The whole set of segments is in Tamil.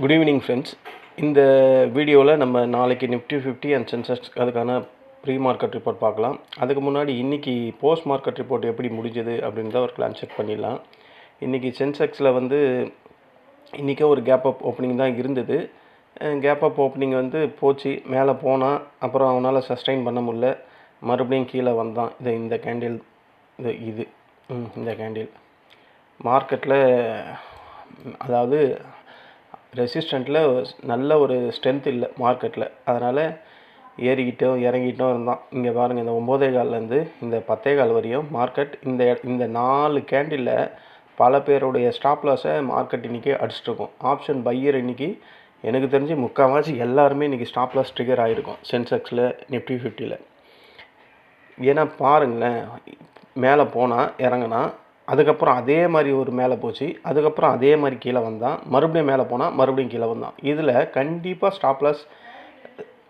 Good evening friends. இந்த வீடியோவில் நம்ம நாளைக்கு நிஃப்டி 50 அண்ட் சென்செக்ஸ் அதுக்கான ப்ரீ மார்க்கெட் ரிப்போர்ட் பார்க்கலாம். அதுக்கு முன்னாடி இன்றைக்கி போஸ்ட் மார்க்கெட் ரிப்போர்ட் எப்படி முடிஞ்சது அப்படின்னு தான் ஒரு கிளான் செக் பண்ணிடலாம். இன்றைக்கி சென்செக்ஸில் இன்றைக்கே ஒரு கேப் அப் ஓப்பனிங் தான் இருந்தது. கேப் அப் ஓப்பனிங் போச்சு, மேலே போனால் அப்புறம் அவனால் சஸ்டெயின் பண்ண முடியல, மறுபடியும் கீழே வந்தான். இந்த கேண்டில் இந்த கேண்டில் மார்க்கெட்டில் அதாவது ரெசிஸ்டண்ட்டில் நல்ல ஒரு ஸ்ட்ரென்த் இல்லை மார்க்கெட்டில். அதனால் ஏறிக்கிட்டோம் இறங்கிட்டோம் இருந்தான். இங்கே பாருங்கள், இந்த 9:15 இந்த 10:15 வரையும் மார்க்கெட் இந்த 4 கேண்டிலில் பல பேருடைய ஸ்டாப் லாஸை மார்க்கெட் இன்றைக்கி அடிச்சிட்ருக்கோம். ஆப்ஷன் பையர் இன்றைக்கி எனக்கு தெரிஞ்சு முக்கால்வாசி எல்லாருமே இன்றைக்கி ஸ்டாப் லாஸ் ட்ரிகர் ஆகிருக்கும் சென்செக்ஸில், நிஃப்டி 50ல். ஏன்னா பாருங்களேன், மேலே போனால் இறங்கினா, அதுக்கப்புறம் அதே மாதிரி ஒரு மேலே போச்சு, அதுக்கப்புறம் அதே மாதிரி கீழே வந்தான், மறுபடியும் மேலே போனால் மறுபடியும் கீழே வந்தான். இதில் கண்டிப்பாக ஸ்டாப் லாஸ்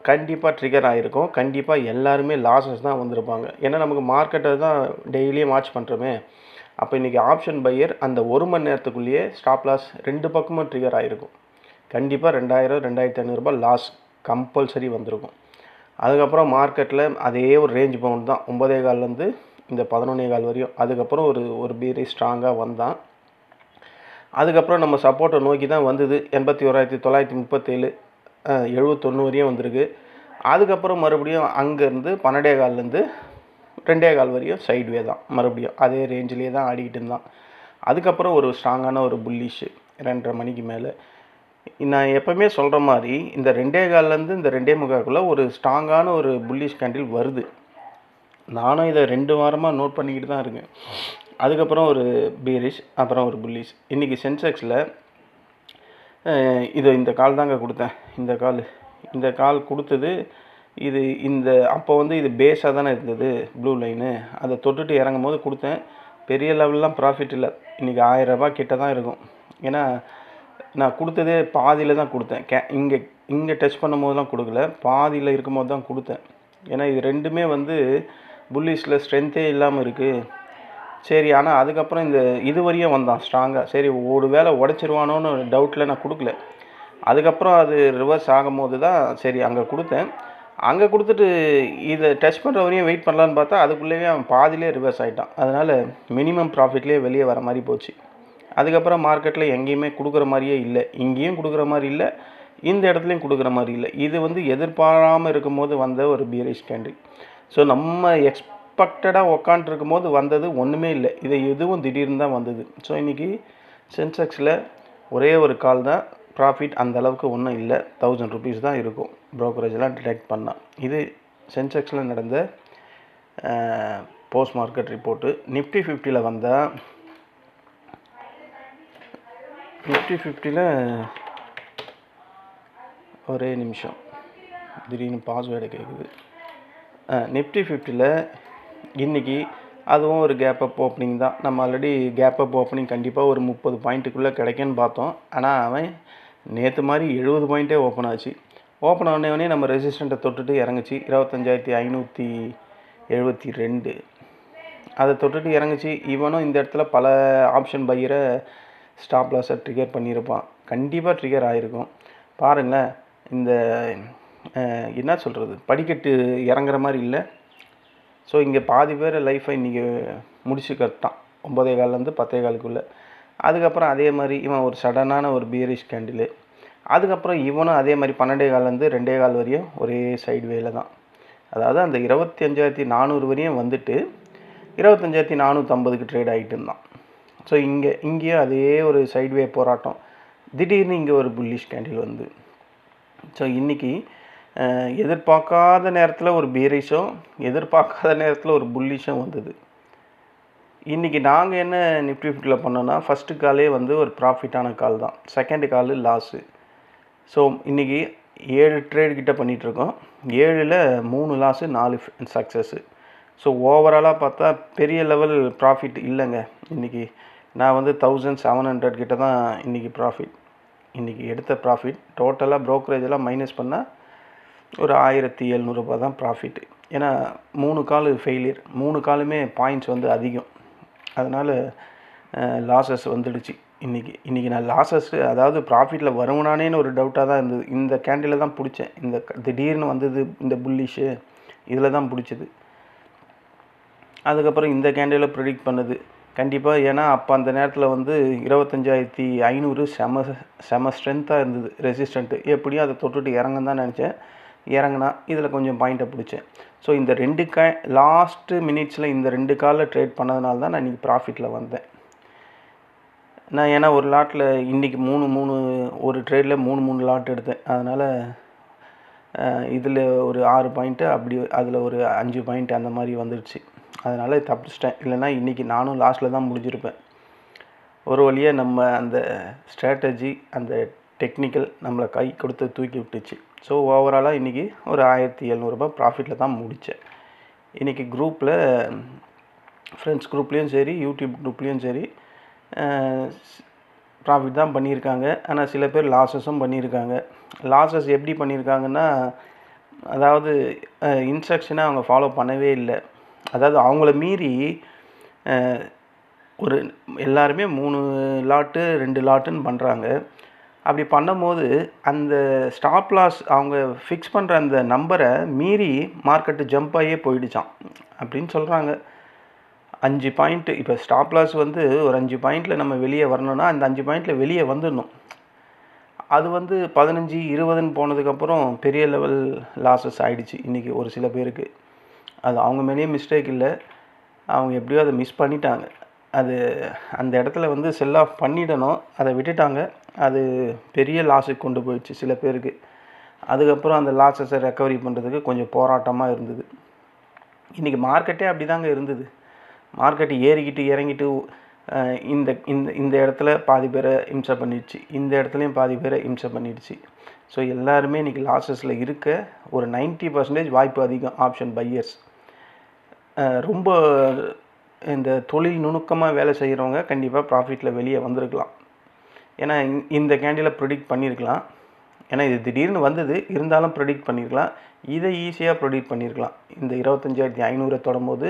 கண்டிப்பாக ட்ரிகர் ஆகிருக்கும். கண்டிப்பாக எல்லாருமே லாஸஸ் தான் வந்திருப்பாங்க. ஏன்னா நமக்கு மார்க்கெட்டை தான் டெய்லியும் வாட்ச் பண்ணுறோமே. அப்போ இன்றைக்கி ஆப்ஷன் பையர் அந்த 1 மணி நேரத்துக்குள்ளேயே ஸ்டாப் லாஸ் 2 பக்கமும் ட்ரிகர் ஆகிருக்கும். கண்டிப்பாக 2000 2500 லாஸ் கம்பல்சரி வந்திருக்கும். அதுக்கப்புறம் மார்க்கெட்டில் அதே ஒரு ரேஞ்ச் பவுண்ட் தான், 9:15 இந்த 11:15 வரையும். அதுக்கப்புறம் ஒரு பீரி ஸ்ட்ராங்காக வந்தான். அதுக்கப்புறம் நம்ம சப்போர்ட்டை நோக்கி தான் வந்தது. 81,937 71 வரையும் வந்திருக்கு. அதுக்கப்புறம் மறுபடியும் அங்கேருந்து 12:15 2:15 வரையும் சைட்வே தான், மறுபடியும் அதே ரேஞ்சிலே தான் ஆடிக்கிட்டு இருந்தான். அதுக்கப்புறம் ஒரு ஸ்ட்ராங்கான ஒரு புல்லிஷ் 2:30 மணிக்கு மேலே. நான் எப்போவுமே சொல்கிற மாதிரி இந்த 2:15 இந்த 2:45 ஒரு ஸ்ட்ராங்கான ஒரு புல்லிஷ் கேண்டில் வருது. நானும் இதை 2 வாரமாக நோட் பண்ணிக்கிட்டு தான் இருக்கேன். அதுக்கப்புறம் ஒரு பீரிஷ், அப்புறம் ஒரு புல்லிஷ். இன்றைக்கி சென்செக்ஸில் இந்த கால் தாங்க கொடுத்தேன். இந்த கால் கொடுத்தது அப்போ இது பேஸாக தானே இருந்தது, ப்ளூ லைனு. அதை தொட்டுட்டு இறங்கும் போது கொடுத்தேன். பெரிய லெவல்லாம் ப்ராஃபிட் இல்லை. இன்றைக்கி 1000 ரூபா கிட்ட தான் இருக்கும். ஏன்னா நான் கொடுத்ததே பாதியில் தான் கொடுத்தேன். இங்கே டச் பண்ணும் போது தான் கொடுக்கல, பாதியில் இருக்கும் போது தான் கொடுத்தேன். ஏன்னா இது ரெண்டுமே புல்லிஷில் ஸ்ட்ரென்த்தே இல்லாமல் இருக்குது. சரி, ஆனால் அதுக்கப்புறம் இது வரையும் வந்தான் ஸ்ட்ராங்காக. சரி, ஒரு வேளை உடச்சிருவானோன்னு டவுட்டில் நான் கொடுக்கல. அதுக்கப்புறம் அது ரிவர்ஸ் ஆகும்போது தான் சரி அங்கே கொடுத்தேன். அங்கே கொடுத்துட்டு இதை டச் பண்ணுற வரையும் வெயிட் பண்ணலான்னு பார்த்தா அதுக்குள்ளேயே அவன் பாதியிலே ரிவர்ஸ் ஆகிட்டான். அதனால் மினிமம் ப்ராஃபிட்லேயே வெளியே வர மாதிரி போச்சு. அதுக்கப்புறம் மார்க்கெட்டில் எங்கேயுமே கொடுக்குற மாதிரியே இல்லை. இங்கேயும் கொடுக்குற மாதிரி இல்லை, இந்த இடத்துலையும் கொடுக்குற மாதிரி இல்லை. இது எதிர்பாராமல் இருக்கும்போது வந்த ஒரு பீரிஷ் கேண்டில். ஸோ நம்ம எக்ஸ்பெக்டடாக உக்காண்ட்ருக்கும் போது வந்தது ஒன்றுமே இல்லை. எதுவும் திடீர்னு தான் வந்தது. ஸோ இன்றைக்கி சென்செக்ஸில் ஒரே ஒரு கால் தான் ப்ராஃபிட், அந்தளவுக்கு ஒன்றும் இல்லை. 1000 ருபீஸ் தான் இருக்கும் ப்ரோக்கரேஜெலாம் டிடெக்ட் பண்ணால். இது சென்செக்ஸில் நடந்த போஸ்ட் மார்க்கெட் ரிப்போர்ட்டு. நிஃப்டி 50ல் வந்தால், நிஃப்டி 50ல் ஒரே நிமிஷம், திடீர்னு பாஸ்வேர்டு கேட்குது. நிஃப்டி 50ல் இன்றைக்கி அதுவும் ஒரு கேப் அப் ஓப்பனிங் தான். நம்ம ஆல்ரெடி கேப் அப் ஓப்பனிங் கண்டிப்பாக ஒரு 30 பாயிண்ட்டுக்குள்ளே கிடைக்குன்னு பார்த்தோம். ஆனால் அவன் நேற்று மாதிரி 70 பாயிண்ட்டே ஓப்பன் ஆச்சு. ஓப்பன் ஆனவொடனே நம்ம ரெசிஸ்டண்ட்டை தொட்டுட்டு இறங்குச்சு 25,572. அதை தொட்டுட்டு இறங்குச்சு. இவனும் இந்த இடத்துல பல ஆப்ஷன் பையரை ஸ்டாப் லாஸை ட்ரிகர் பண்ணியிருப்பான். கண்டிப்பாக ட்ரிகர் ஆகிருக்கும். பாருங்களேன், என்ன சொல்கிறது, படிக்கட்டு இறங்குற மாதிரி இல்லை. ஸோ இங்கே பாதி பேர் லைஃப்பை இன்றைக்கி முடிச்சு கட்டான் 9:15 10:15. அதுக்கப்புறம் அதே மாதிரி இவன் ஒரு சடனான ஒரு பீரிஷ் கேண்டிலு. அதுக்கப்புறம் இவனும் அதே மாதிரி 12:15 2:15 வரையும் ஒரே சைட்வேல தான். அதாவது அந்த 25,400 வரையும் வந்துட்டு 25,450க்கு ட்ரேட் ஆகிட்டு இருந்தான். ஸோ இங்கேயும் அதே ஒரு சைட்வே போராட்டம். திடீர்னு இங்கே ஒரு புல்லிஷ் கேண்டில் ஸோ இன்றைக்கி எதிர்பார்க்காத நேரத்தில் ஒரு பீரிஷும் எதிர்பார்க்காத நேரத்தில் ஒரு புல்லிஷும் வந்தது. இன்றைக்கி நாங்கள் என்ன நிஃப்டி 50ல் பண்ணோன்னா, ஃபஸ்ட்டு காலே ஒரு ப்ராஃபிட்டான கால் தான், செகண்ட் கால் லாஸு. ஸோ இன்றைக்கி 7 ட்ரேட் கிட்ட பண்ணிகிட்ருக்கோம். 7ல் 3 லாஸு 4 சக்ஸஸ்ஸு. ஸோ ஓவராலாக பார்த்தா பெரிய லெவல் ப்ராஃபிட் இல்லைங்க. இன்றைக்கி நான் 1700 கிட்ட தான் இன்றைக்கி ப்ராஃபிட். இன்றைக்கி எடுத்த ப்ராஃபிட் டோட்டலாக ப்ரோக்கரேஜெல்லாம் மைனஸ் பண்ணால் ஒரு 1700 ரூபா தான் ப்ராஃபிட்டு. ஏன்னா 3 கால் ஃபெயிலியர், 3 காலுமே பாயிண்ட்ஸ் அதிகம். அதனால் லாஸஸ் வந்துடுச்சு. இன்றைக்கி நான் லாஸஸ், அதாவது ப்ராஃபிட்டில் வருவனானேன்னு ஒரு டவுட்டாக தான் இருந்தது. இந்த கேண்டில் தான் பிடிச்சேன். இந்த திடீர்னு வந்தது இந்த புல்லிஷு, இதில் தான் பிடிச்சது. அதுக்கப்புறம் இந்த கேண்டில் ப்ரெடிக்ட் பண்ணுது கண்டிப்பாக. ஏன்னா அப்போ அந்த நேரத்தில் வந்து 25,500 செம ஸ்ட்ரென்த்தாக இருந்தது ரெசிஸ்டண்ட்டு. எப்படியும் அதை தொட்டுட்டு இறங்கன்னு தான் நினச்சேன். இறங்கினா இதில் கொஞ்சம் பாயிண்ட்டை பிடிச்சேன். ஸோ இந்த 2 லாஸ்ட்டு மினிட்ஸில் இந்த 2 காலில் ட்ரேட் பண்ணதுனால தான் நான் இன்றைக்கி ப்ராஃபிட்டில் வந்தேன். நான் ஏன்னா ஒரு லாட்டில் இன்றைக்கி 3 ஒரு ட்ரேடில் 3 லாட் எடுத்தேன். அதனால் இதில் ஒரு 6 பாயிண்ட்டு, அப்படி அதில் ஒரு 5 பாயிண்ட் அந்த மாதிரி வந்துடுச்சு. அதனால் தப்பிச்சிட்டேன். இல்லைனா இன்றைக்கி நானும் லாஸ்ட்டில் தான் முடிஞ்சிருப்பேன். ஒரு வழியாக நம்ம அந்த ஸ்ட்ராட்டஜி, அந்த டெக்னிக்கல் நம்மளை கை கொடுத்து தூக்கி விட்டுச்சு. ஸோ ஓவராலாக இன்றைக்கி ஒரு 1700 ப்ராஃபிட்டில் தான் முடித்தேன். இன்றைக்கி குரூப்பில், ஃப்ரெண்ட்ஸ் குரூப்லேயும் சரி, யூடியூப் குரூப்லேயும் சரி ப்ராஃபிட் தான் பண்ணியிருக்காங்க. ஆனால் சில பேர் லாஸஸும் பண்ணியிருக்காங்க. லாஸஸ் எப்படி பண்ணியிருக்காங்கன்னா, அதாவது இன்ஸ்ட்ரக்ஷனை அவங்க ஃபாலோ பண்ணவே இல்லை. அதாவது அவங்கள மீறி ஒரு எல்லாருமே 3 லாட்டு 2 லாட்டுன்னு பண்ணுறாங்க. அப்படி பண்ணும்போது அந்த ஸ்டாப் லாஸ் அவங்க ஃபிக்ஸ் பண்ணுற அந்த நம்பரை மீறி மார்க்கெட்டு ஜம்ப் ஆகியே போயிடுச்சான் அப்படின்னு சொல்கிறாங்க. 5 பாயிண்ட்டு, இப்போ ஸ்டாப் லாஸ் வந்து ஒரு 5 பாயிண்ட்டில் நம்ம வெளியே வரணும்னா அந்த 5 பாயிண்ட்டில் வெளியே வந்துடணும். அது வந்து 15, 20ன்னு போனதுக்கப்புறம் பெரிய லெவல் லாஸஸ் ஆகிடுச்சு இன்றைக்கி ஒரு சில பேருக்கு. அது அவங்க மேலேயே மிஸ்டேக் இல்லை, அவங்க எப்படியோ அதை மிஸ் பண்ணிட்டாங்க. அது அந்த இடத்துல வந்து செல் ஆஃப் பண்ணிடணும், அதை விட்டுட்டாங்க. அது பெரிய லாஸுக்கு கொண்டு போயிடுச்சு சில பேருக்கு. அதுக்கப்புறம் அந்த லாஸஸை ரெக்கவரி பண்ணுறதுக்கு கொஞ்சம் போராட்டமாக இருந்தது. இன்றைக்கி மார்க்கெட்டே அப்படி தாங்க இருந்தது. மார்க்கெட்டு ஏறிக்கிட்டு இறங்கிட்டு இந்த இந்த இந்த இடத்துல பாதி பேரை இம்சை பண்ணிடுச்சு, இந்த இடத்துலையும் பாதி பேரை இம்சை பண்ணிடுச்சு. ஸோ எல்லாருமே இன்றைக்கி லாஸஸில் இருக்க ஒரு 90% வாய்ப்பு அதிகம் ஆப்ஷன் பையர்ஸ். ரொம்ப இந்த தொழில் நுணுக்கமாக வேலை செய்கிறவங்க கண்டிப்பாக ப்ராஃபிட்டில் வெளியே வந்திருக்கலாம். ஏன்னா இந்த கேண்டிலை ப்ரெடிக்ட் பண்ணியிருக்கலாம். ஏன்னா இது திடீர்னு வந்தது, இருந்தாலும் ப்ரெடிக்ட் பண்ணியிருக்கலாம். இதை ஈஸியாக ப்ரெடிக்ட் பண்ணியிருக்கலாம். இந்த 25,500 தொடும்போது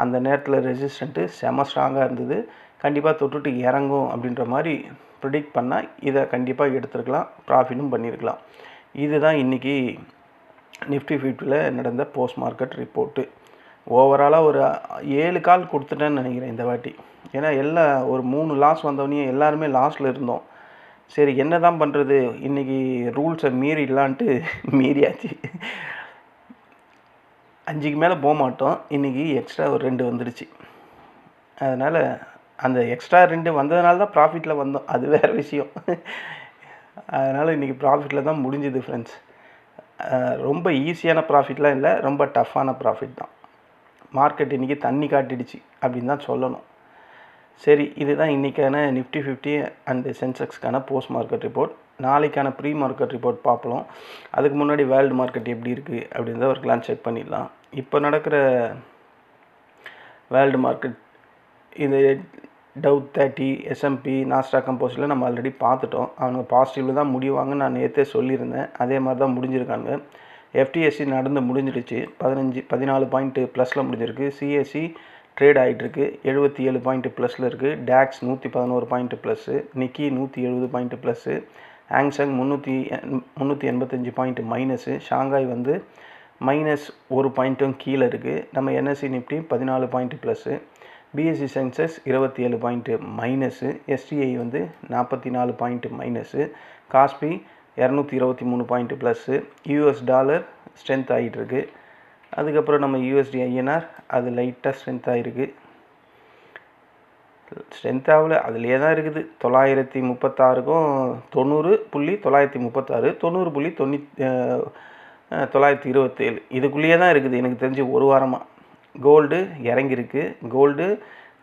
அந்த நேரத்தில் ரெசிஸ்டண்ட்டு செம ஸ்ட்ராங்காக இருந்தது, கண்டிப்பாக தொட்டுட்டு இறங்கும் அப்படின்ற மாதிரி ப்ரெடிக்ட் பண்ணால் இதை கண்டிப்பாக எடுத்துருக்கலாம், ப்ராஃபிட்டும் பண்ணியிருக்கலாம். இதுதான் இன்றைக்கி நிஃப்டி 50ல் நடந்த போஸ்ட் மார்க்கெட் ரிப்போர்ட்டு. ஓவராலாக ஒரு 7 கால் கொடுத்துட்டேன்னு நினைக்கிறேன் இந்த வாட்டி. ஏன்னா எல்லாம் ஒரு 3 லாஸ் வந்தவொடனே எல்லாருமே லாஸில் இருந்தோம். சரி என்ன தான் பண்ணுறது, இன்றைக்கி ரூல்ஸை மீறிடலான்ட்டு மீறியாச்சு. 5க்கு மேலே போக மாட்டோம். இன்றைக்கி எக்ஸ்ட்ரா ஒரு 2 வந்துடுச்சு. அதனால் அந்த எக்ஸ்ட்ரா 2 வந்ததுனால தான் ப்ராஃபிட்டில் வந்தோம், அது வேறு விஷயம். அதனால் இன்றைக்கி ப்ராஃபிட்டில் தான் முடிஞ்சுது ஃப்ரெண்ட்ஸ். ரொம்ப ஈஸியான ப்ராஃபிட்லாம் இல்லை, ரொம்ப டஃப்பான ப்ராஃபிட் தான். மார்க்கெட் இன்றைக்கி தண்ணி காட்டிடுச்சு அப்படின்னு தான் சொல்லணும். சரி, இதுதான் இன்றைக்கான நிஃப்டி 50 அண்டு சென்செக்ஸ்க்கான போஸ்ட் மார்க்கெட் ரிப்போர்ட். நாளைக்கான ப்ரீ மார்க்கெட் ரிப்போர்ட் பார்ப்போம். அதுக்கு முன்னாடி வேர்ல்டு மார்க்கெட் எப்படி இருக்குது அப்படின்றத ஒரு கிளான்ஸ் செக் பண்ணிடலாம். இப்போ நடக்கிற வேர்ல்டு மார்க்கெட், இது டவ் 30, S&P, நாஸ்டாக் கம்போஸில் நம்ம ஆல்ரெடி பார்த்துட்டோம். அவங்க பாசிட்டிவில் தான் முடிவாங்கன்னு நான் நேற்றே சொல்லியிருந்தேன். அதே மாதிரி தான் முடிஞ்சிருக்காங்க. FTSE நடந்து முடிஞ்சிடுச்சு, 14 பாயிண்ட்டு ப்ளஸில் முடிஞ்சிருக்கு. CSE ட்ரேட் ஆகிட்டுருக்கு, 77 பாயிண்ட்டு ப்ளஸில் இருக்குது. DAX 111 point plus, Nikkei 170 point plus, Hang Seng 385 point minus, Shanghai வந்து -1 பாயிண்ட்டும் கீழே இருக்குது. நம்ம NSE Nifty 14 point plus, BSE Sensex 27 point minus, STI வந்து 44 point minus, Kospi 223 point plus. US dollar strength ஆகிட்டுருக்கு. அதுக்கப்புறம் நம்ம USD INR அது லைட்டாக ஸ்ட்ரென்த் ஆகிருக்கு. ஸ்ட்ரென்த் ஆகல, அதுலேயே தான் இருக்குது. 936க்கும் 90.936, 90.927 இதுக்குள்ளேயே தான் இருக்குது எனக்கு தெரிஞ்சு ஒரு வாரமாக. கோல்டு இறங்கியிருக்கு. கோல்டு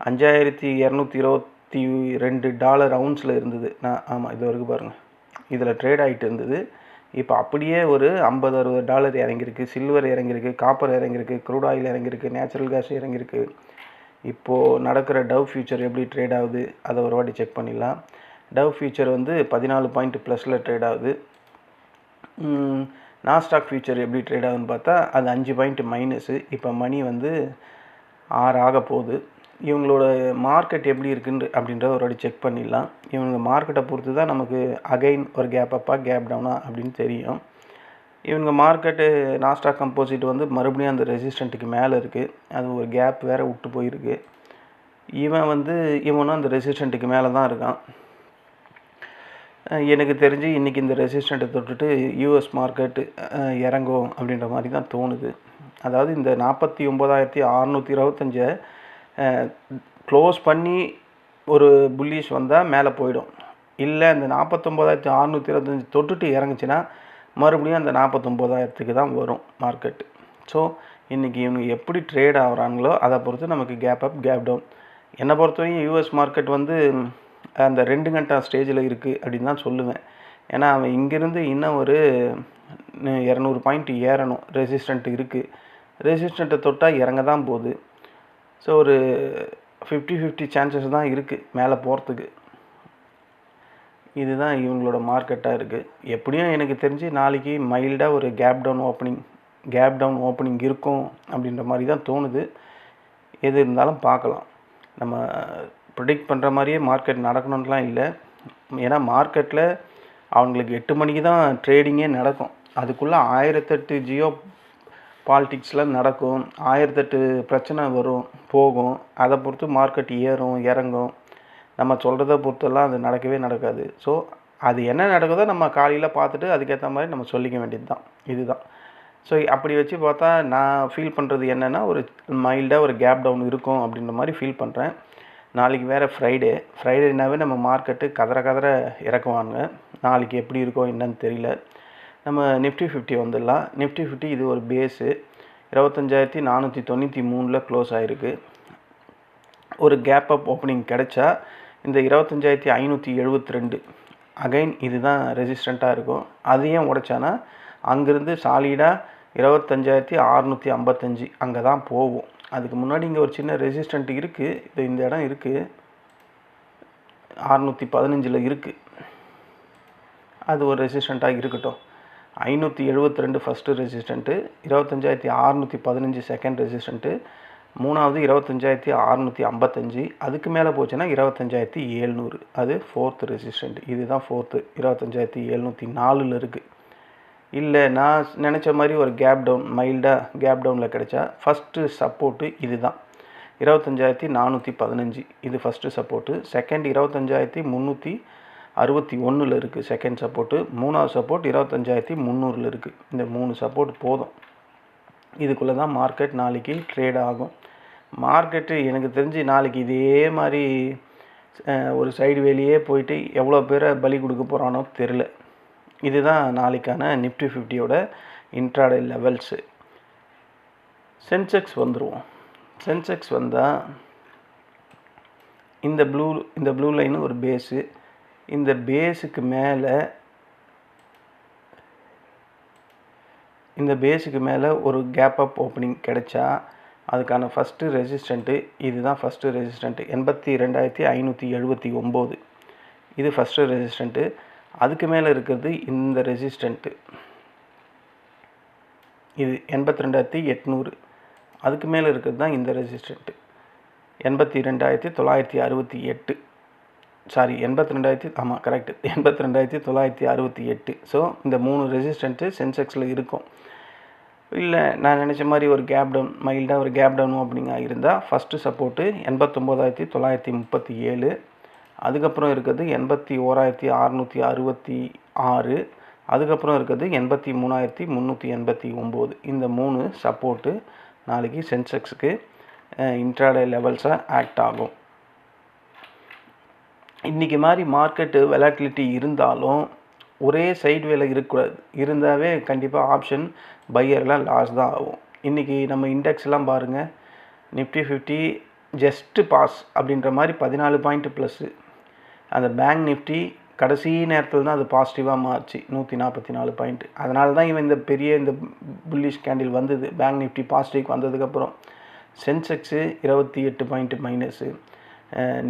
$5,222 அவுன்ஸில் இருந்தது. ஆமாம், இது வரைக்கும் பாருங்கள், இதில் ட்ரேட் ஆகிட்டு இருந்தது. இப்போ அப்படியே ஒரு $50-60 இறங்கியிருக்கு. சில்வர் இறங்கியிருக்கு, காப்பர் இறங்கியிருக்கு, க்ரூட் ஆயில் இறங்கியிருக்கு, நேச்சுரல் கேஸ் இறங்கியிருக்கு. இப்போது நடக்கிற டவ் ஃபியூச்சர் எப்படி ட்ரேட் ஆகுது அதை ஒரு வாட்டி செக் பண்ணிடலாம். டவ் ஃபியூச்சர் வந்து 14 பாயிண்ட் ப்ளஸில் ட்ரேட் ஆகுது. நாஸ்டாக் ஃபியூச்சர் எப்படி ட்ரேட் ஆகுதுன்னு பார்த்தா அது 5 பாயிண்ட் மைனஸு. இப்போ மணி வந்து 6 ஆக போகுது. இவங்களோட மார்க்கெட் எப்படி இருக்குன்னு அப்படின்றத ஒரு வாட்டி செக் பண்ணிடலாம். இவங்க மார்க்கெட்டை பொறுத்து தான் நமக்கு அகைன் ஒரு கேப் அப்பா கேப் டவுனா அப்படின்னு தெரியும். இவங்க மார்க்கெட்டு நாஸ்டாக் கம்போசிட் வந்து மறுபடியும் அந்த ரெசிஸ்டண்ட்டுக்கு மேலே இருக்குது. அது ஒரு கேப் வேறு விட்டு போயிருக்கு. இவனும் அந்த ரெசிஸ்டண்ட்டுக்கு மேலே தான் இருக்கான். எனக்கு தெரிஞ்சு இன்றைக்கி இந்த ரெசிஸ்டண்ட்டை தொட்டுட்டு யூஎஸ் மார்க்கெட்டு இறங்கும் அப்படின்ற மாதிரி தான் தோணுது. அதாவது இந்த 49,625 க்ளோஸ் பண்ணி ஒரு புல்லிஷ் வந்தால் மேலே போயிடும். இல்லை இந்த 49,625 தொட்டுட்டு இறங்குச்சுன்னா மறுபடியும் அந்த 49,000க்கு தான் வரும் மார்க்கெட்டு. ஸோ இன்றைக்கி இவங்க எப்படி ட்ரேட் ஆகிறாங்களோ அதை பொறுத்து நமக்கு கேப் அப் கேப் டவுன். என்னை பொறுத்தவரைக்கும் யூஎஸ் மார்க்கெட் வந்து அந்த 2 கண்டா ஸ்டேஜில் இருக்குது அப்படின்னு தான் சொல்லுவேன். ஏன்னா அவன் இங்கேருந்து இன்னும் ஒரு 200 பாயிண்ட் ஏறணும். ரெசிஸ்டண்ட் இருக்குது. ரெசிஸ்டண்ட்டை தொட்டால் இறங்க தான் போகுது. ஸோ ஒரு 50-50 சான்சஸ் தான் இருக்குது மேலே போகிறதுக்கு. இதுதான் இவங்களோட மார்க்கெட்டாக இருக்குது. எப்படியும் எனக்கு தெரிஞ்சு நாளைக்கு மைல்டாக ஒரு கேப் டவுன் ஓப்பனிங் இருக்கும் அப்படின்ற மாதிரி தான் தோணுது. எது இருந்தாலும் பார்க்கலாம். நம்ம ப்ரிடிக்ட் பண்ணுற மாதிரியே மார்க்கெட் நடக்கணும்லாம் இல்லை. ஏன்னா மார்க்கெட்டில் அவங்களுக்கு 8 மணிக்கு தான் ட்ரேடிங்கே நடக்கும். அதுக்குள்ளே 1008 ஜியோ பாலிட்டிக்ஸ்லாம் நடக்கும். 1008 பிரச்சனை வரும் போகும். அதை பொறுத்து மார்க்கெட் ஏறும் இறங்கும். நம்ம சொல்கிறத பொறுத்தெல்லாம் அது நடக்கவே நடக்காது. ஸோ அது என்ன நடக்குதோ நம்ம காலையில் பார்த்துட்டு அதுக்கேற்ற மாதிரி நம்ம சொல்லிக்க வேண்டியது தான். இதுதான். ஸோ அப்படி வச்சு பார்த்தா நான் ஃபீல் பண்ணுறது என்னென்னா ஒரு மைல்டாக ஒரு கேப் டவுன் இருக்கும் அப்படின்ற மாதிரி ஃபீல் பண்ணுறேன். நாளைக்கு வேறு ஃப்ரைடேனாவே நம்ம மார்க்கெட்டு கதற இறக்குவாங்க. நாளைக்கு எப்படி இருக்கோ என்னன்னு தெரியல. நம்ம நிஃப்டி 50 வந்துடலாம். நிஃப்டி 50 இது ஒரு பேஸு 25,493 க்ளோஸ் ஆகிருக்கு. ஒரு கேப் அப் ஓப்பனிங் கிடைச்சா இந்த 25,572 அகைன் இதுதான் ரெசிஸ்டண்ட்டாக இருக்கும். அதையும் உடைச்சானா அங்கேருந்து சாலிடாக 25,655 அங்கே தான் போகும். அதுக்கு முன்னாடி இங்கே ஒரு சின்ன ரெசிஸ்டண்ட் இருக்குது. இந்த இடம் இருக்குது 615 இருக்குது. அது ஒரு ரெசிஸ்டண்ட்டாக இருக்கட்டும். 572 ஃபஸ்ட்டு ரெசிஸ்டண்ட்டு, 25,615 செகண்ட் ரெசிஸ்டண்ட்டு, மூணாவது 25,655. அதுக்கு மேலே போச்சுன்னா 25,700 அது ஃபோர்த்து ரெசிஸ்டண்ட். இதுதான் ஃபோர்த்து 25,704 இருக்குது. இல்லை நான் நினச்ச மாதிரி ஒரு கேப் டவுன் மைல்டாக கேப் டவுனில் கிடைச்சா ஃபஸ்ட்டு சப்போர்ட்டு இது தான் 25,415. இது ஃபஸ்ட்டு சப்போர்ட்டு. செகண்ட் 25,361 இருக்குது செகண்ட் சப்போர்ட்டு. மூணாவது சப்போர்ட் 25,300 இருக்குது. இந்த 3 சப்போர்ட் போதும். இதுக்குள்ளே தான் மார்க்கெட் நாளைக்கு ட்ரேட் ஆகும். மார்க்கெட்டு எனக்கு தெரிஞ்சு நாளைக்கு இதே மாதிரி ஒரு சைடு வேலையே போயிட்டு எவ்வளோ பேரை பலி கொடுக்க போகிறானோ தெரில. இதுதான் நாளைக்கான நிஃப்டி 50யோட இன்ட்ராடே லெவல்ஸு. சென்செக்ஸ் வந்துடுவோம். சென்செக்ஸ் வந்தால் இந்த ப்ளூ லைனு ஒரு பேஸு. இந்த பேஸுக்கு மேலே ஒரு கேப் அப் ஓப்பனிங் கிடைச்சா அதுக்கான ஃபஸ்ட்டு ரெசிஸ்டண்ட்டு இதுதான். ஃபஸ்ட்டு ரெசிஸ்டண்ட்டு 82,579 இது ஃபஸ்ட்டு ரெசிஸ்டண்ட்டு. அதுக்கு மேலே இருக்கிறது இந்த ரெசிஸ்டண்ட்டு இது 82,800. அதுக்கு மேலே இருக்கிறது தான் இந்த ரெசிஸ்டண்ட்டு 82,968. சாரி 82,000 ஆமாம் கரெக்டு 82,968. ஸோ இந்த 3 ரெசிஸ்டண்ட்டு சென்செக்ஸில் இருக்கும். இல்லை நான் நினச்ச மாதிரி ஒரு கேப் டவுன் மைல்டாக ஒரு கேப் டவுன் ஓப்பனிங்காக இருந்தால் ஃபஸ்ட்டு சப்போர்ட்டு 89,937. அதுக்கப்புறம் இருக்கிறது 81,666. அதுக்கப்புறம் இருக்கிறது 83,389. இந்த 3 சப்போர்ட்டு நாளைக்கு சென்செக்ஸுக்கு இன்ட்ராடே லெவல்ஸாக ஆக்ட் ஆகும். இன்றைக்கி மாதிரி மார்க்கெட்டு வெலாட்டிலிட்டி இருந்தாலும் ஒரே சைடு வேலை இருக்கக்கூடாது. இருந்தாவே கண்டிப்பாக ஆப்ஷன் பையர்லாம் லாஸ் தான் ஆகும். இன்றைக்கி நம்ம இண்டெக்ஸ்லாம் பாருங்கள். நிஃப்டி 50 ஜஸ்ட்டு பாஸ் அப்படின்ற மாதிரி 14 பாயிண்ட் ப்ளஸ்ஸு. அந்த பேங்க் நிஃப்டி கடைசி நேரத்தில் தான் அது பாசிட்டிவாக மாறிச்சு 144 பாயிண்ட். அதனால தான் இவன் இந்த புல்லிஷ் கேண்டில் வந்தது. பேங்க் நிஃப்டி பாசிட்டிவ் வந்ததுக்கப்புறம் Sensex 28 point minus.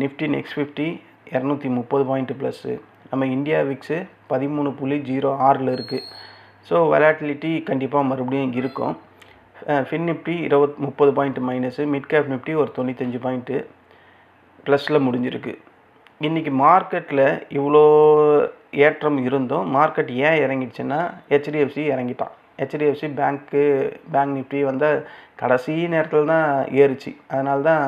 Nifty next 50 230 point plus. நம்ம இந்தியா விக்ஸு 13.06 இருக்குது. ஸோ வெலாட்டிலிட்டி கண்டிப்பாக மறுபடியும் இருக்கும். Fin Nifty 30 point minus. Mid cap Nifty ஒரு 95 பாயிண்ட்டு. ப்ளஸில் முடிஞ்சிருக்கு. இன்றைக்கி மார்க்கெட்டில் இவ்வளோ ஏற்றம் இருந்தும் மார்க்கெட் ஏன் இறங்கிடுச்சுன்னா ஹெச்டிஎஃப்சி இறங்கிட்டான். ஹெச்டிஎஃப்சி பேங்க் நிஃப்டி வந்த கடைசி நேரத்தில் தான் ஏறுச்சு. அதனால தான்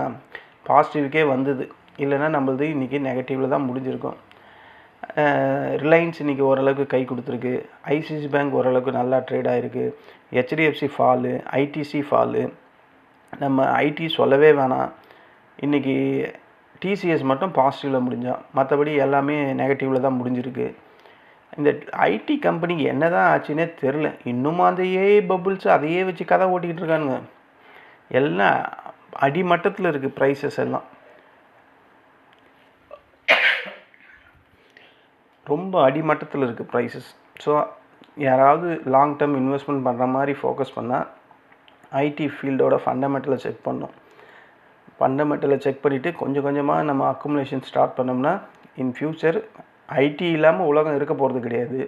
பாசிட்டிவ்க்கே வந்தது. இல்லைன்னா நம்மளது இன்றைக்கி நெகட்டிவில் தான் முடிஞ்சிருக்கும். ரிலையன்ஸ் இன்றைக்கி ஓரளவுக்கு கை கொடுத்துருக்கு. ஐசிஐசி பேங்க் ஓரளவுக்கு நல்லா ட்ரேட் ஆகிருக்கு. HDFC fall, ITC fall. நம்ம ஐடி சொல்லவே வேணாம். இன்றைக்கி டிசிஎஸ் மட்டும் பாசிட்டிவில் முடிஞ்சான். மற்றபடி எல்லாமே நெகட்டிவில் தான் முடிஞ்சிருக்கு. இந்த ஐடி கம்பெனிக்கு என்ன தான் ஆச்சுன்னே தெரில. இன்னும் அந்த ஏஐ பபுள்ஸ் அதையே வச்சு கதை ஓட்டிக்கிட்டு இருக்கானுங்க. எல்லாம் அடிமட்டத்தில் இருக்குது ப்ரைஸஸ் எல்லாம். ரொம்ப அடிமட்டத்தில் இருக்குது ப்ரைஸஸ். ஸோ யாராவது லாங் டேர்ம் இன்வெஸ்ட்மெண்ட் பண்ணுற மாதிரி ஃபோக்கஸ் பண்ணால் ஐடி ஃபீல்டோட ஃபண்டமெண்டலை செக் பண்ணணும். ஃபண்டமெண்டலை செக் பண்ணிவிட்டு கொஞ்சம் கொஞ்சமாக நம்ம அக்குமுலேஷன் ஸ்டார்ட் பண்ணோம்னா இன் ஃப்யூச்சர் ஐடி இல்லாமல் உலகம் இருக்க போகிறது கிடையாது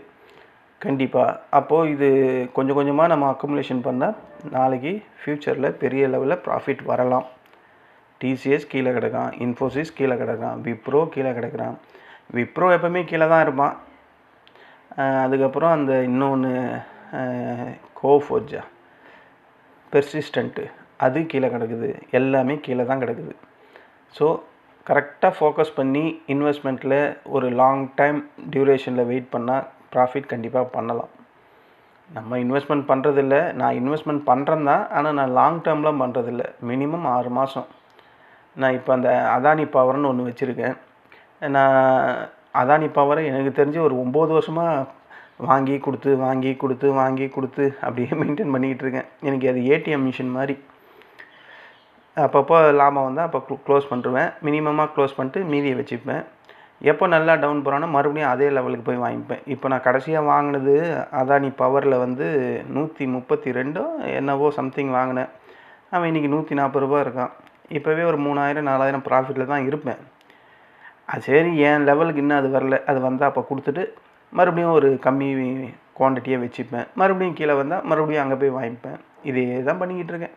கண்டிப்பாக. அப்போது இது கொஞ்சம் கொஞ்சமாக நம்ம அக்குமுலேஷன் பண்ணால் நாளைக்கு ஃப்யூச்சரில் பெரிய லெவலில் ப்ராஃபிட் வரலாம். டிசிஎஸ் கீழே கிடக்கான், இன்ஃபோசிஸ் கீழே கிடக்கான், விப்ரோ கீழே கிடக்கிறான். விப்ரோ எப்போவுமே கீழே தான் இருப்பான். அதுக்கப்புறம் அந்த இன்னொன்று கோஃபோர்ஜா பெர்சிஸ்டண்ட்டு அது கீழே கிடக்குது. எல்லாமே கீழே தான் கிடக்குது. ஸோ கரெக்டாக ஃபோக்கஸ் பண்ணி இன்வெஸ்ட்மெண்ட்டில் ஒரு லாங் டைம் டியூரேஷனில் வெயிட் பண்ணால் ப்ராஃபிட் கண்டிப்பாக பண்ணலாம். நம்ம இன்வெஸ்ட்மெண்ட் பண்ணுறதில்ல. நான் இன்வெஸ்ட்மெண்ட் பண்ணுறேன் தான், ஆனால் நான் லாங் டேர்ம்லாம் பண்ணுறதில்ல. மினிமம் 6 மாதம். நான் இப்போ அந்த அதானி பவர்னு ஒன்று வச்சுருக்கேன். நான் அதானி பவரை எனக்கு தெரிஞ்சு ஒரு 9 வருஷமாக வாங்கி கொடுத்து அப்படியே மெயின்டைன் பண்ணிக்கிட்டு இருக்கேன். எனக்கு அது ஏடிஎம் மிஷின் மாதிரி. அப்பப்போ லாபம் வந்தால் அப்போ க்ளோஸ் பண்ணிடுவேன். மினிமமாக க்ளோஸ் பண்ணிட்டு மீதியை வச்சுப்பேன். எப்போ நல்லா டவுன் போகிறானோ மறுபடியும் அதே லெவலுக்கு போய் வாங்கிப்பேன். இப்போ நான் கடைசியாக வாங்கினது அதானி பவரில் 132 என்னவோ சம்திங் வாங்கினேன். அவன் இன்றைக்கி 140 ரூபா இருக்கான். இப்போவே ஒரு 3000-4000 ப்ராஃபிட்டில் தான் இருப்பேன். அது சரி, என் லெவலுக்கு இன்னும் அது வரல. அது வந்தால் அப்போ கொடுத்துட்டு மறுபடியும் ஒரு கம்மி குவான்டிட்டியை வச்சுப்பேன். மறுபடியும் கீழே வந்தால் மறுபடியும் அங்கே போய் வாங்கிப்பேன். இதே தான் பண்ணிக்கிட்டு இருக்கேன்.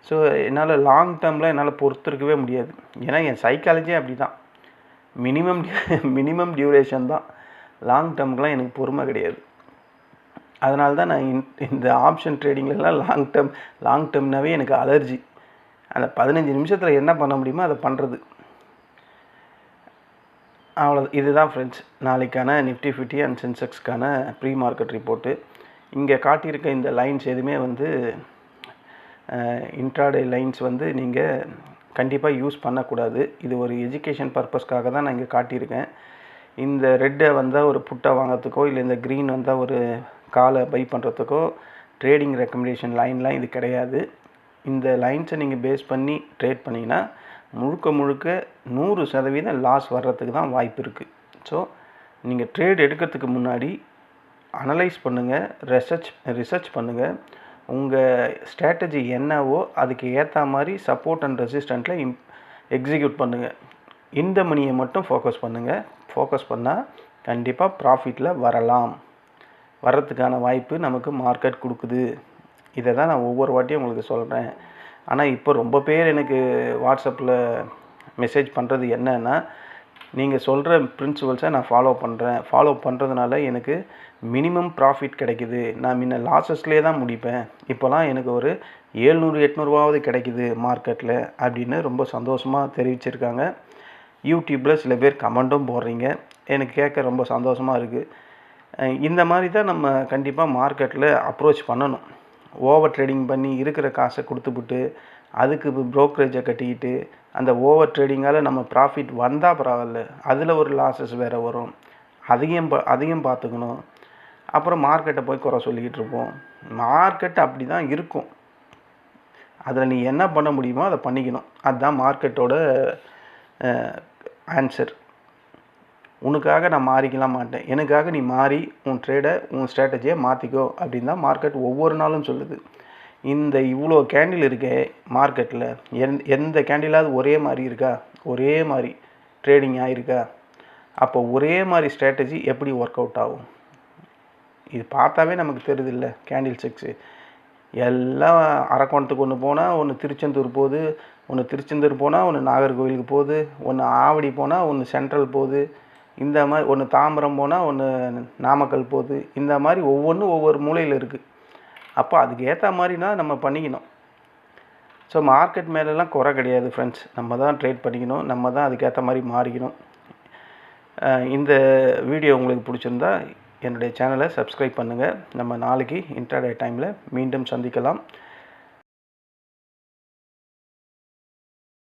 ஸோ என்னால் லாங் டேர்மில் என்னால் பொறுத்திருக்கவே முடியாது. ஏன்னா என் சைக்காலஜியே அப்படி தான். மினிமம் டியூரேஷன் தான். லாங் டேர்முக்கெலாம் எனக்கு பொறுமை கிடையாது. அதனால தான் நான் இந்த ஆப்ஷன் ட்ரேடிங்லலாம் லாங் டேர்ம்னாவே எனக்கு அலர்ஜி. அந்த 15 நிமிஷத்தில் என்ன பண்ண முடியுமோ அதை பண்ணுறது. அவ்வளோ. இதுதான் ஃப்ரெண்ட்ஸ் நாளைக்கான நிஃப்டி 50 அண்ட் சென்செக்ஸ்க்கான ப்ரீ மார்க்கெட் ரிப்போர்ட்டு. இங்கே காட்டியிருக்க இந்த லைன்ஸ் எதுவுமே இன்ட்ராடே லைன்ஸ் நீங்கள் கண்டிப்பாக யூஸ் பண்ணக்கூடாது. இது ஒரு எஜுகேஷன் பர்பஸ்க்காக தான் நான் இங்கே காட்டியிருக்கேன். இந்த ரெட்டை வந்தால் ஒரு புட்டை வாங்கிறதுக்கோ, இல்லை இந்த க்ரீன் வந்தால் ஒரு காலை பை பண்ணுறதுக்கோ ட்ரேடிங் ரெக்கமெண்டேஷன் லைன்லாம் இது கிடையாது. இந்த லைன்ஸை நீங்கள் பேஸ் பண்ணி ட்ரேட் பண்ணிங்கன்னா முழுக்க 100% லாஸ் வர்றதுக்கு தான் வாய்ப்பு இருக்குது. ஸோ நீங்கள் ட்ரேட் எடுக்கிறதுக்கு முன்னாடி அனலைஸ் பண்ணுங்கள், ரிசர்ச் பண்ணுங்கள். உங்கள் ஸ்ட்ராட்டஜி என்னவோ அதுக்கு ஏற்ற மாதிரி சப்போர்ட் அண்ட் ரெசிஸ்டண்ட்டில் எக்ஸிக்யூட் பண்ணுங்கள். இந்த மணியை மட்டும் ஃபோக்கஸ் பண்ணுங்கள். ஃபோக்கஸ் பண்ணால் கண்டிப்பாக ப்ராஃபிட்டில் வர்றதுக்கான வாய்ப்பு நமக்கு மார்க்கெட் கொடுக்குது. இதை தான் நான் ஒவ்வொரு வாட்டியும் உங்களுக்கு சொல்கிறேன். ஆனால் இப்போ ரொம்ப பேர் எனக்கு வாட்ஸ்அப்பில் மெசேஜ் பண்ணுறது என்னன்னா, நீங்கள் சொல்கிற பிரின்சிபல்ஸை நான் ஃபாலோ பண்ணுறதுனால எனக்கு மினிமம் ப்ராஃபிட் கிடைக்குது. நான் முன்ன லாஸஸ்லேயே தான் முடிப்பேன். இப்போலாம் எனக்கு ஒரு 700-800 கிடைக்குது மார்க்கெட்டில் அப்படின்னு ரொம்ப சந்தோஷமாக தெரிவிச்சிருக்காங்க. யூடியூப்பில் சில பேர் கமெண்ட்டும் போடுறீங்க. எனக்கு கேட்க ரொம்ப சந்தோஷமாக இருக்குது. இந்த மாதிரி தான் நம்ம கண்டிப்பாக மார்க்கெட்டில் அப்ரோச் பண்ணணும். ஓவர் ட்ரேடிங் பண்ணி இருக்கிற காசை கொடுத்துப்புட்டு அதுக்கு ப்ரோக்கரேஜை கட்டிக்கிட்டு அந்த ஓவர் ட்ரேடிங்கால் நம்ம ப்ராஃபிட் வந்தால் பரவாயில்ல, அதில் ஒரு லாஸஸ் வேறு வரும். அதையும் பார்த்துக்கணும். அப்புறம் மார்க்கெட்டை போய் குறை சொல்லிக்கிட்டு இருப்போம். மார்க்கெட் அப்படி தான் இருக்கும். அதில் நீ என்ன பண்ண முடியுமோ அதை பண்ணிக்கணும். அதுதான் மார்க்கெட்டோட ஆன்சர். உனக்காக நான் மாறிக்கலாம் மாட்டேன், எனக்காக நீ மாறி உன் ஸ்ட்ராட்டஜியை மாற்றிக்கோ அப்படின்னு தான் மார்க்கெட் ஒவ்வொரு நாளும் சொல்லுது. இந்த இவ்வளோ கேண்டில் இருக்கே மார்க்கெட்டில், எந்த கேண்டிலாவது ஒரே மாதிரி இருக்கா? ஒரே மாதிரி ட்ரேடிங் ஆகிருக்கா? அப்போ ஒரே மாதிரி ஸ்ட்ராட்டஜி எப்படி ஒர்க் அவுட் ஆகும்? இது பார்த்தாவே நமக்கு தெரியுது இல்லை? கேண்டில் செக்ஸு எல்லாம் அரக்கோணத்துக்கு ஒன்று போனால் ஒன்று திருச்செந்தூர் போகுது, ஒன்று திருச்செந்தூர் போனால் ஒன்று நாகர்கோவிலுக்கு போகுது, ஒன்று ஆவடி போனால் ஒன்று சென்ட்ரல் போகுது, இந்த மாதிரி ஒன்று தாம்பரம் போனால் ஒன்று நாமக்கல் போகுது. இந்த மாதிரி ஒவ்வொன்றும் ஒவ்வொரு மூலையில் இருக்குது. அப்போ அதுக்கு ஏற்ற மாதிரினா நம்ம பண்ணிக்கணும். ஸோ மார்க்கெட் மேலெலாம் குறை கிடையாது ஃப்ரெண்ட்ஸ். நம்ம தான் ட்ரேட் பண்ணிக்கணும், நம்ம தான் அதுக்கேற்ற மாதிரி மாறிக்கணும். இந்த வீடியோ உங்களுக்கு பிடிச்சிருந்தா என்னுடைய சேனலை சப்ஸ்கிரைப் பண்ணுங்கள். நம்ம நாளைக்கு இன்ட்ராடே டைமில் மீண்டும் சந்திக்கலாம்.